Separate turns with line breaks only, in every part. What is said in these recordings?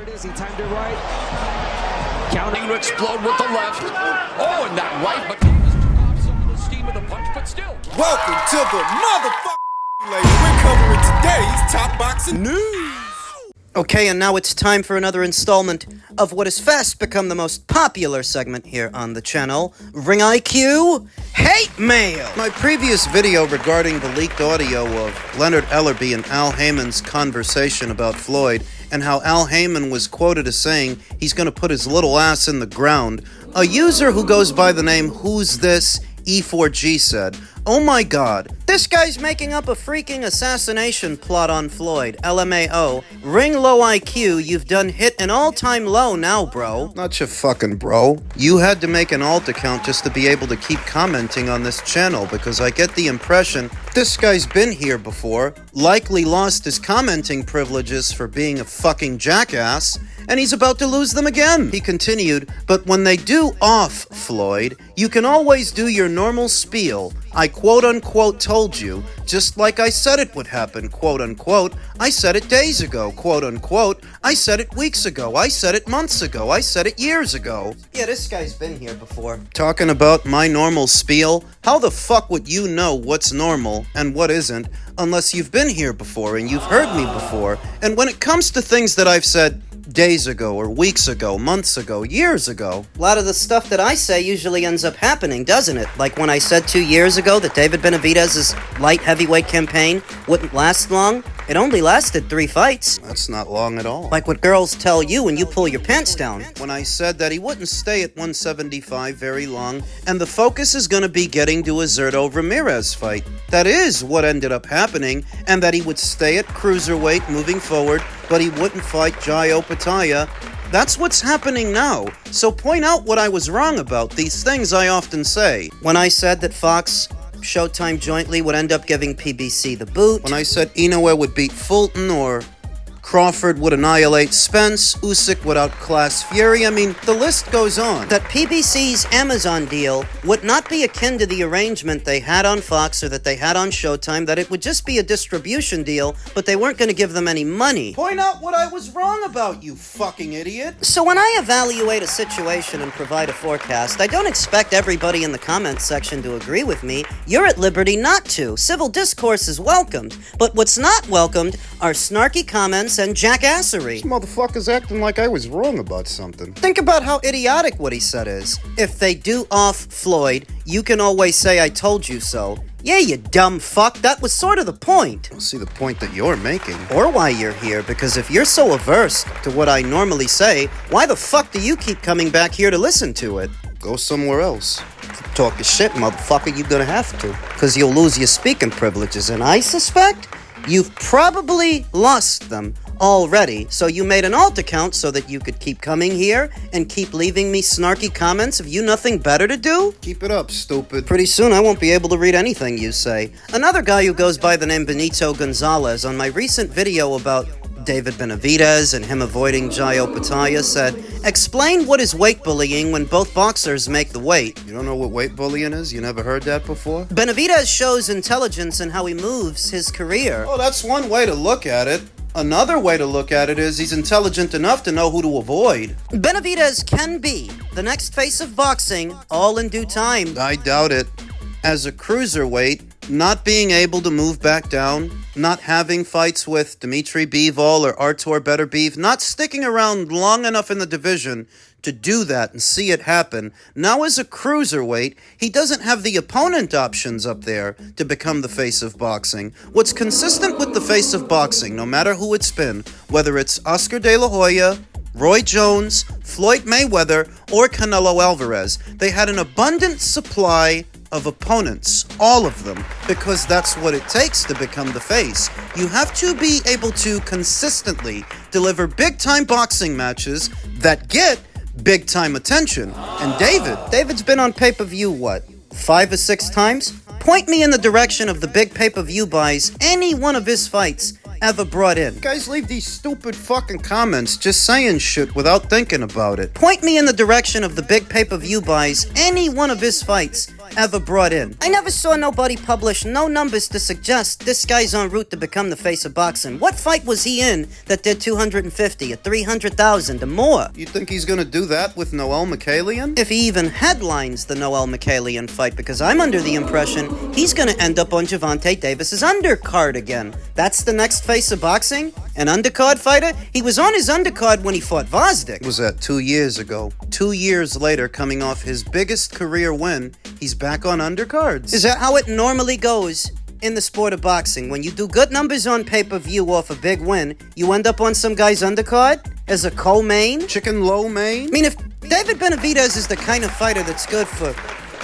There it is. He timed it right.
Counting to explode with the left. Oh, and that right, but Davis took off some of the steam of the punch, but still.
Welcome to the motherfucking lady. We're covering today's top boxing news.
Okay, and now it's time for another installment of what has fast become the most popular segment here on the channel, Ring IQ Hate Mail! My previous video regarding the leaked audio of Leonard Ellerbe and Al Heyman's conversation about Floyd, and how Al Heyman was quoted as saying he's gonna put his little ass in the ground, a user who goes by the name Who's This E4G said, "Oh my god, this guy's making up a freaking assassination plot on Floyd. LMAO. Ring low IQ, you've done hit an all-time low now, bro." Not your fucking bro. You had to make an alt account just to be able to keep commenting on this channel, because I get the impression this guy's been here before, likely lost his commenting privileges for being a fucking jackass, and he's about to lose them again. He continued, "But when they do off Floyd, you can always do your normal spiel. I quote-unquote told you, just like I said it would happen, quote-unquote. I said it days ago, quote-unquote. I said it weeks ago. I said it months ago. I said it years ago." Yeah, this guy's been here before. Talking about my normal spiel? How the fuck would you know what's normal and what isn't unless you've been here before and you've heard me before? And when it comes to things that I've said days ago, or weeks ago, months ago, years ago, a lot of the stuff that I say usually ends up happening, doesn't it? Like when I said 2 years ago that David Benavidez's light heavyweight campaign wouldn't last long. It only lasted 3 fights. That's not long at all. Like what girls tell you when you pull your pants down. When I said that he wouldn't stay at 175 very long, and the focus is going to be getting to a Zurdo Ramirez fight. That is what ended up happening, and that he would stay at cruiserweight moving forward, but he wouldn't fight Jai Opetaia. That's what's happening now. So point out what I was wrong about, these things I often say. When I said that Fox Showtime jointly would end up giving PBC the boot. When I said Inoue would beat Fulton, or Crawford would annihilate Spence, Usyk would outclass Fury. I mean, the list goes on. That PBC's Amazon deal would not be akin to the arrangement they had on Fox or that they had on Showtime, that it would just be a distribution deal, but they weren't going to give them any money. Point out what I was wrong about, you fucking idiot. So when I evaluate a situation and provide a forecast, I don't expect everybody in the comments section to agree with me. You're at liberty not to. Civil discourse is welcomed. But what's not welcomed are snarky comments and jackassery. This motherfucker's acting like I was wrong about something. Think about how idiotic what he said is. If they do off Floyd, you can always say I told you so. Yeah, you dumb fuck, that was sort of the point. I don't see the point that you're making. Or why you're here, because if you're so averse to what I normally say, why the fuck do you keep coming back here to listen to it? Go somewhere else. Talk your shit, motherfucker, you're gonna have to. Because you'll lose your speaking privileges, and I suspect you've probably lost them already, so you made an alt account so that you could keep coming here and keep leaving me snarky comments. Have you nothing better to do? Keep it up, stupid. Pretty soon I won't be able to read anything you say. Another guy who goes by the name Benito Gonzalez, on my recent video about David Benavidez and him avoiding Jai Opetaia, said, "Explain what is weight bullying when both boxers make the weight." You don't know what weight bullying is? You never heard that before? Benavidez shows intelligence in how he moves his career. Oh, that's one way to look at it. Another way to look at it is he's intelligent enough to know who to avoid. Benavidez can be the next face of boxing, all in due time. I doubt it. As a cruiserweight, not being able to move back down, not having fights with Dmitry Bivol or Artur Beterbiev, not sticking around long enough in the division to do that and see it happen. Now as a cruiserweight, he doesn't have the opponent options up there to become the face of boxing. What's consistent with the face of boxing, no matter who it's been, whether it's Oscar De La Hoya, Roy Jones, Floyd Mayweather, or Canelo Alvarez, they had an abundant supply of opponents, all of them, because that's what it takes to become the face. You have to be able to consistently deliver big-time boxing matches that get big-time attention. And David's been on pay-per-view, what, 5 or 6 times? Point me in the direction of the big pay-per-view buys any one of his fights ever brought in. Guys leave these stupid fucking comments just saying shit without thinking about it. Point me in the direction of the big pay-per-view buys any one of his fights ever brought in. I never saw nobody publish no numbers to suggest this guy's en route to become the face of boxing. What fight was he in that did 250 or 300,000 or more?
You think he's gonna do that with Noel Mikhailian?
If he even headlines the Noel Mikhailian fight, because I'm under the impression he's gonna end up on Gervonta Davis's undercard again. That's the next face of boxing? An undercard fighter? He was on his undercard when he fought Vazdik.
Was that 2 years ago? 2 years later, coming off his biggest career win, he's back on undercards.
Is that how it normally goes in the sport of boxing? When you do good numbers on pay-per-view off a big win, you end up on some guy's undercard as a co-main?
Chicken low main?
I mean, if David Benavidez is the kind of fighter that's good for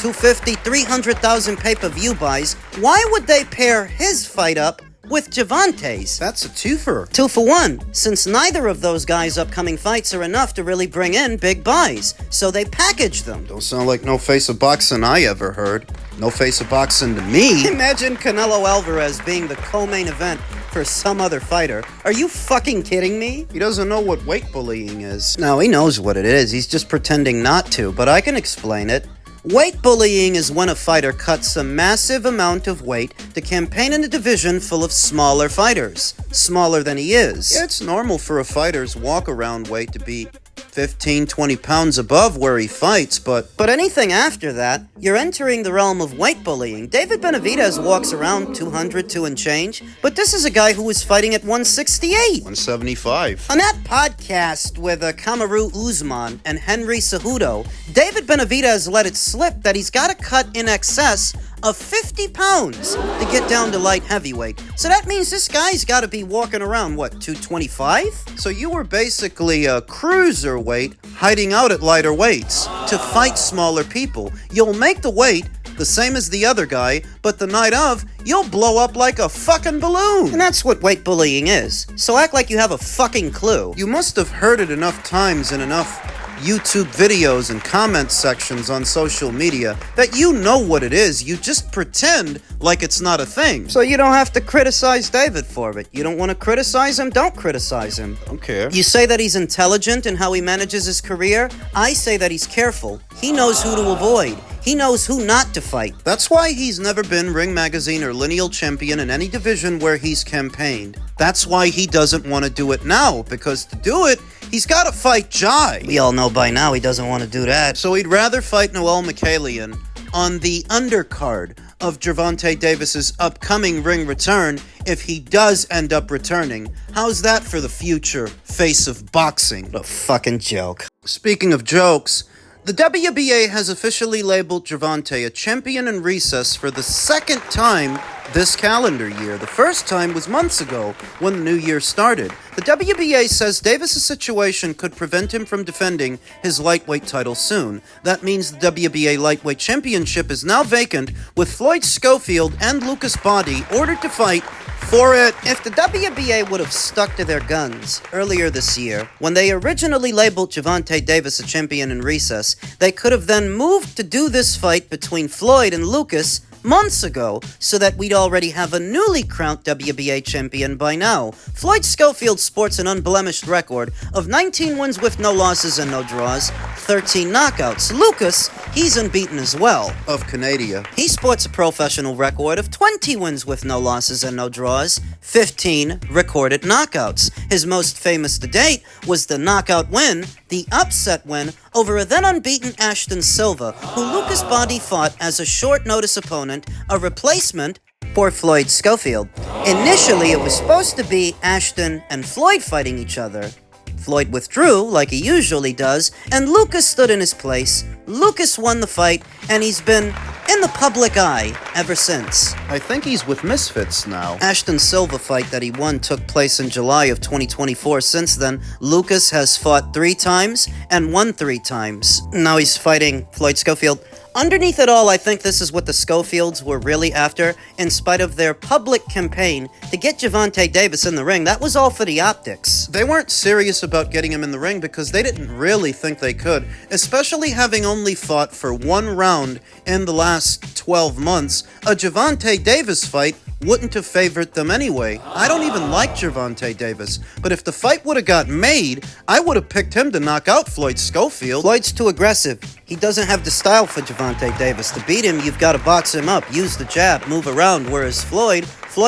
250, 300,000 pay-per-view buys, why would they pair his fight up with Gervonta's?
That's a twofer.
2 for 1, since neither of those guys' upcoming fights are enough to really bring in big buys, so they package them.
Don't sound like no face of boxing I ever heard. No face of boxing to me.
Imagine Canelo Alvarez being the co-main event for some other fighter. Are you fucking kidding me?
He doesn't know what weight bullying is.
No, he knows what it is. He's just pretending not to, but I can explain it. Weight bullying is when a fighter cuts a massive amount of weight to campaign in a division full of smaller fighters. Smaller than he is.
Yeah, it's normal for a fighter's walk-around weight to be 15, 20 pounds above where he fights, but
anything after that, you're entering the realm of weight bullying. David Benavidez walks around 202 and change, but this is a guy who was fighting at 168.
175.
On that podcast with Kamaru Usman and Henry Cejudo, David Benavidez let it slip that he's got to cut in excess of 50 pounds to get down to light heavyweight. So that means this guy's got to be walking around, what, 225?
So you were basically a cruiserweight hiding out at lighter weights to fight smaller people. You'll make the weight the same as the other guy, but the night of, you'll blow up like a fucking balloon.
And that's what weight bullying is. So act like you have a fucking clue.
You must have heard it enough times in enough YouTube videos and comment sections on social media that you know what it is. You just pretend like it's not a thing.
So you don't have to criticize David for it. You don't want to criticize him? Don't criticize him.
Don't care.
You say that he's intelligent in how he manages his career. I say that he's careful. He knows who to avoid. He knows who not to fight.
That's why he's never been Ring Magazine or lineal champion in any division where he's campaigned. That's why he doesn't want to do it now, because to do it, he's got to fight Jai.
We all know by now he doesn't want to do that.
So he'd rather fight Noel Mikhailian on the undercard of Gervonta Davis's upcoming ring return if he does end up returning. How's that for the future face of boxing?
What a fucking joke.
Speaking of jokes, the WBA has officially labeled Gervonta a champion in recess for the second time this calendar year. The first time was months ago when the new year started. The WBA says Davis' situation could prevent him from defending his lightweight title soon. That means the WBA lightweight championship is now vacant, with Floyd Schofield and Lucas Bahdi ordered to fight for it.
If the WBA would have stuck to their guns earlier this year, when they originally labeled Gervonta Davis a champion in recess, they could have then moved to do this fight between Floyd and Lucas months ago, so that we'd already have a newly crowned WBA champion by now. Floyd Schofield sports an unblemished record of 19 wins with no losses and no draws, 13 knockouts. Lucas, he's unbeaten as well.
Of Canada.
He sports a professional record of 20 wins with no losses and no draws, 15 recorded knockouts. His most famous to date was the knockout win, the upset win, over a then unbeaten Ashton Silva, who Lucas Bahdi fought as a short-notice opponent, a replacement for Floyd Schofield. Initially, it was supposed to be Ashton and Floyd fighting each other. Floyd withdrew, like he usually does, and Lucas stood in his place. Lucas won the fight, and he's been in the public eye ever since.
I think he's with Misfits now.
Ashton Silva fight that he won took place in July of 2024. Since then, Lucas has fought 3 times and won 3 times. Now he's fighting Floyd Schofield. Underneath it all, I think this is what the Schofields were really after, in spite of their public campaign to get Gervonta Davis in the ring. That was all for the optics.
They weren't serious about getting him in the ring because they didn't really think they could, especially having only fought for 1 round in the last 12 months. A Gervonta Davis fight wouldn't have favored them anyway. I don't even like Gervonta Davis, but if the fight would have got made, I would have picked him to knock out Floyd Schofield.
Floyd's too aggressive. He doesn't have the style for Gervonta Davis. To beat him, you've got to box him up, use the jab, move around, whereas Floyd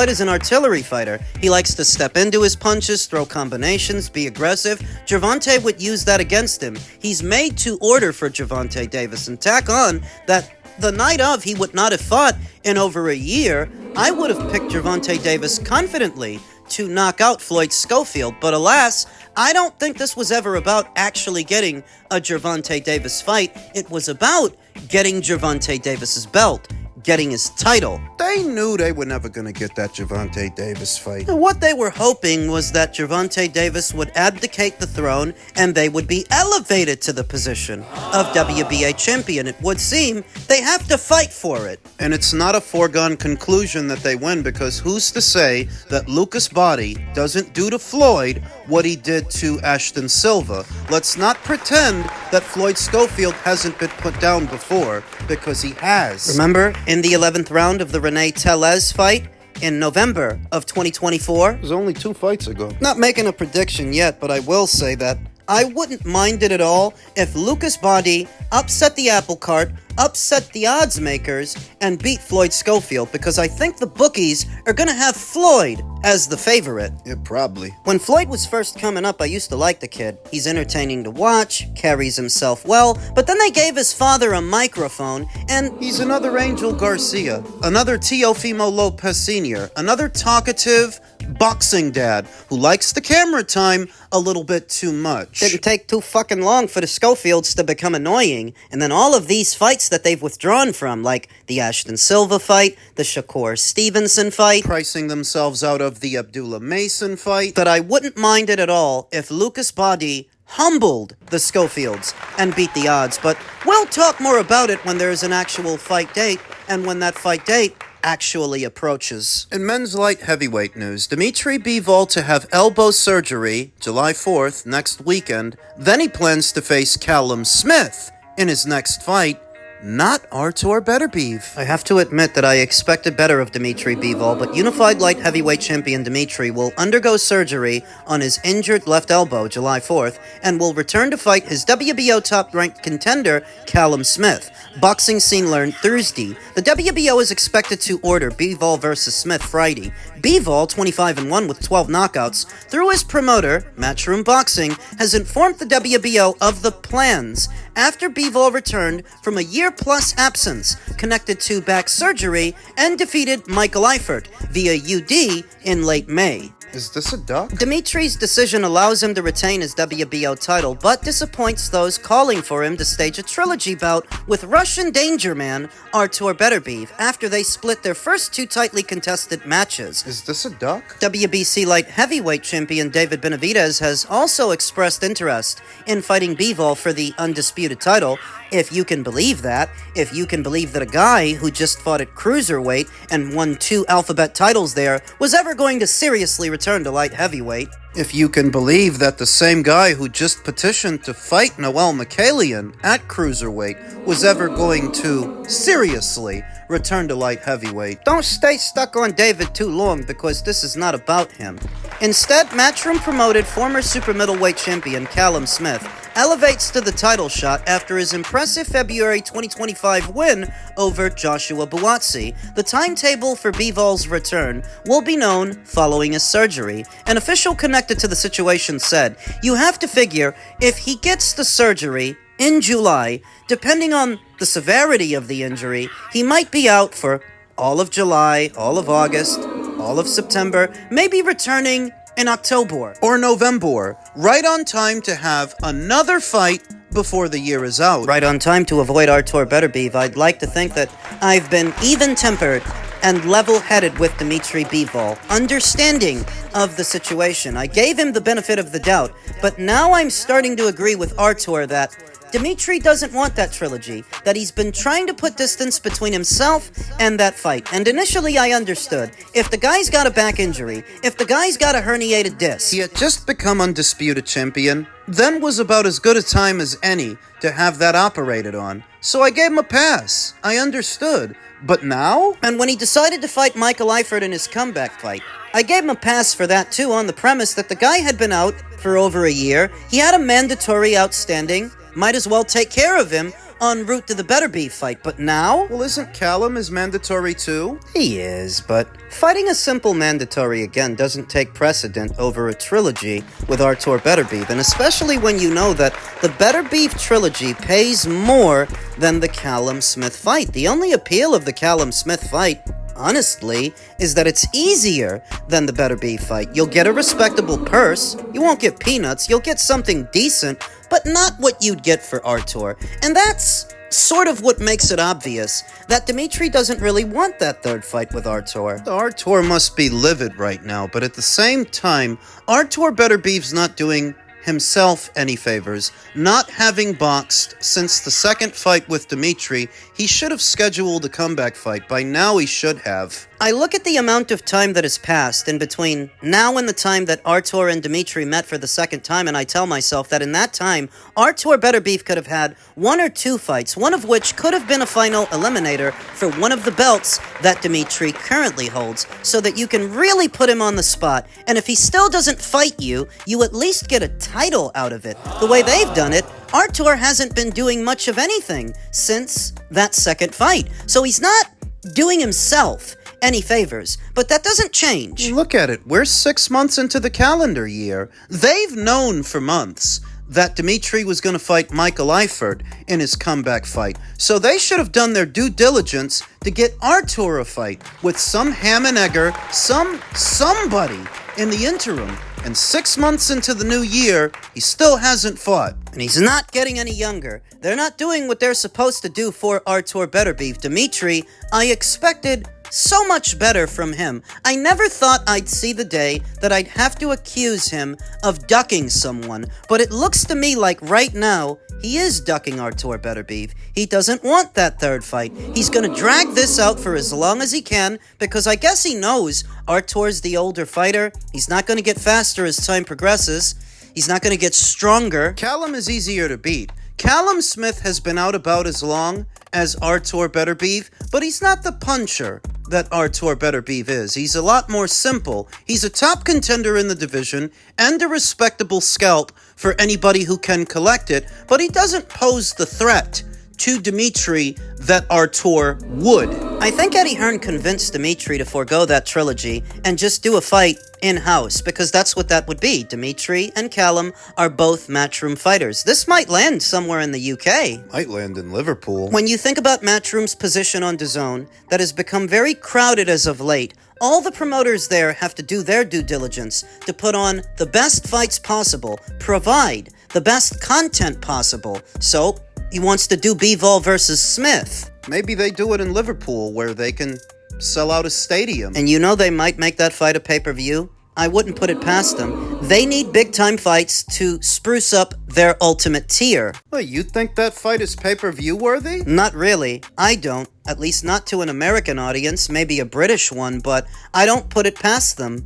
is an artillery fighter. He likes to step into his punches, throw combinations, be aggressive. Gervonta would use that against him. He's made to order for Gervonta Davis, and tack on that the night of he would not have fought in over a year, I would have picked Gervonta Davis confidently to knock out Floyd Schofield, but alas, I don't think this was ever about actually getting a Gervonta Davis fight. It was about getting Gervonta Davis's belt, getting his title.
They knew they were never going to get that Gervonta Davis fight.
And what they were hoping was that Gervonta Davis would abdicate the throne and they would be elevated to the position of WBA champion. It would seem they have to fight for it.
And it's not a foregone conclusion that they win, because who's to say that Lucas Bahdi doesn't do to Floyd what he did to Ashton Silva? Let's not pretend that Floyd Schofield hasn't been put down before, because he has.
Remember, in the 11th round of the Rene Tellez fight in November of 2024?
It was only 2 fights ago.
Not making a prediction yet, but I will say that I wouldn't mind it at all if Lucas Bahdi upset the apple cart, upset the odds makers, and beat Floyd Schofield, because I think the bookies are going to have Floyd as the favorite.
Yeah, probably.
When Floyd was first coming up, I used to like the kid. He's entertaining to watch, carries himself well, but then they gave his father a microphone, and
He's another Angel Garcia, another Teofimo Lopez Sr., another talkative boxing dad who likes the camera time a little bit too much.
didn't take too fucking long for the Schofields to become annoying, and then all of these fights that they've withdrawn from, like the Ashton Silva fight, the Shakur Stevenson fight,
Pricing themselves out of the Abdullah Mason fight.
that I wouldn't mind it at all if Lucas Bahdi humbled the Schofields and beat the odds, but we'll talk more about it when there's an actual fight date, and when that fight date actually approaches.
In men's light heavyweight news, Dmitry Bivol to have elbow surgery July 4th, next weekend. Then he plans to face Callum Smith in his next fight, not Artur Beterbiev.
I have to admit that I expected better of Dmitry Bivol, but unified light heavyweight champion Dmitry will undergo surgery on his injured left elbow July 4th and will return to fight his WBO top-ranked contender Callum Smith. Boxing Scene learned Thursday. The WBO is expected to order Bivol versus Smith Friday. Bivol, 25-1 with 12 knockouts, through his promoter, Matchroom Boxing, has informed the WBO of the plans after Bivol returned from a year-plus absence connected to back surgery and defeated Michael Eifert via UD in late May.
Is this a duck?
Dimitri's decision allows him to retain his WBO title, but disappoints those calling for him to stage a trilogy bout with Russian danger man Artur Beterbiev after they split their first 2 tightly contested matches.
Is this a duck?
WBC light heavyweight champion David Benavidez has also expressed interest in fighting Bivol for the undisputed title, if you can believe that. If you can believe that a guy who just fought at cruiserweight and won 2 alphabet titles there was ever going to seriously return to light heavyweight.
If you can believe that the same guy who just petitioned to fight Noel Mikhailian at cruiserweight was ever going to seriously return to light heavyweight.
Don't stay stuck on David too long, because this is not about him. Instead, Matchroom promoted former super middleweight champion Callum Smith elevates to the title shot after his impressive February 2025 win over Joshua Buatsi. The timetable for Bivol's return will be known following his surgery. An official connected to the situation said, "You have to figure, if he gets the surgery in July, depending on the severity of the injury, he might be out for all of July, all of August, all of September, maybe returning in October
Or November, right on time to have another fight before the year is out.
right on time to avoid Artur Beterbiev. I'd like to think that I've been even-tempered and level-headed with Dmitry Bivol, understanding of the situation. I gave him the benefit of the doubt, but now I'm starting to agree with Artur that Dmitry doesn't want that trilogy, that he's been trying to put distance between himself and that fight. And initially I understood, if the guy's got a back injury, if the guy's got a herniated disc,
He had just become undisputed champion, then was about as good a time as any to have that operated on. So I gave him a pass. I understood. But now?
and when he decided to fight Michael Eifert in his comeback fight, I gave him a pass for that too, on the premise that the guy had been out for over a year, he had a mandatory outstanding, might as well take care of him en route to the Beterbiev fight, but now?
Well, isn't Callum is mandatory too?
He is, but fighting a simple mandatory again doesn't take precedent over a trilogy with Artur Beterbiev, and especially when you know that the Beterbiev trilogy pays more than the Callum Smith fight. The only appeal of the Callum Smith fight, honestly, is that it's easier than the Beterbiev fight. You'll get a respectable purse, you won't get peanuts, you'll get something decent, but not what you'd get for Artur. And that's sort of what makes it obvious that Dmitry doesn't really want that third fight with Artur.
Artur must be livid right now, but at the same time, Artur Beterbiev's not doing himself any favors. Not having boxed since the second fight with Dmitry, he should have scheduled a comeback fight. By now he should have.
I look at the amount of time that has passed in between now and the time that Artur and Dmitry met for the second time, and I tell myself that in that time, Artur Beterbiev could have had 1 or 2 fights, one of which could have been a final eliminator for one of the belts that Dmitry currently holds, so that you can really put him on the spot, and if he still doesn't fight you, you at least get a title out of it. The way they've done it, Artur hasn't been doing much of anything since that second fight, so he's not doing himself any favors, but that doesn't change.
Look at it, we're 6 months into the calendar year. They've known for months that Dmitry was going to fight Michael Eifert in his comeback fight, so they should have done their due diligence to get Artur a fight with some ham and egger, somebody in the interim. And 6 months into the new year, he still hasn't fought.
And he's not getting any younger. They're not doing what they're supposed to do for Artur Beterbiev. Dmitry, I expected so much better from him. I never thought I'd see the day that I'd have to accuse him of ducking someone, but it looks to me like right now, he is ducking Artur Beterbiev. He doesn't want that third fight. He's gonna drag this out for as long as he can, because I guess he knows Artur's the older fighter. He's not gonna get faster as time progresses. He's not gonna get stronger.
Callum is easier to beat. Callum Smith has been out about as long as Artur Beterbiev, but he's not the puncher that Artur Beterbiev is. He's a lot more simple. He's a top contender in the division and a respectable scalp for anybody who can collect it, but he doesn't pose the threat to Dmitry that Artur would.
I think Eddie Hearn convinced Dmitry to forego that trilogy and just do a fight in-house, because that's what that would be. Dmitry and Callum are both Matchroom fighters. This might land somewhere in the UK.
Might land in Liverpool.
When you think about Matchroom's position on DAZN, that has become very crowded as of late, all the promoters there have to do their due diligence to put on the best fights possible, provide the best content possible. So, he wants to do Bivol versus Smith.
Maybe they do it in Liverpool, where they can sell out a stadium.
And you know they might make that fight a pay-per-view? I wouldn't put it past them. They need big-time fights to spruce up their ultimate tier.
Well, you think that fight is pay-per-view worthy?
Not really. I don't. At least not to an American audience, maybe a British one, but I don't put it past them.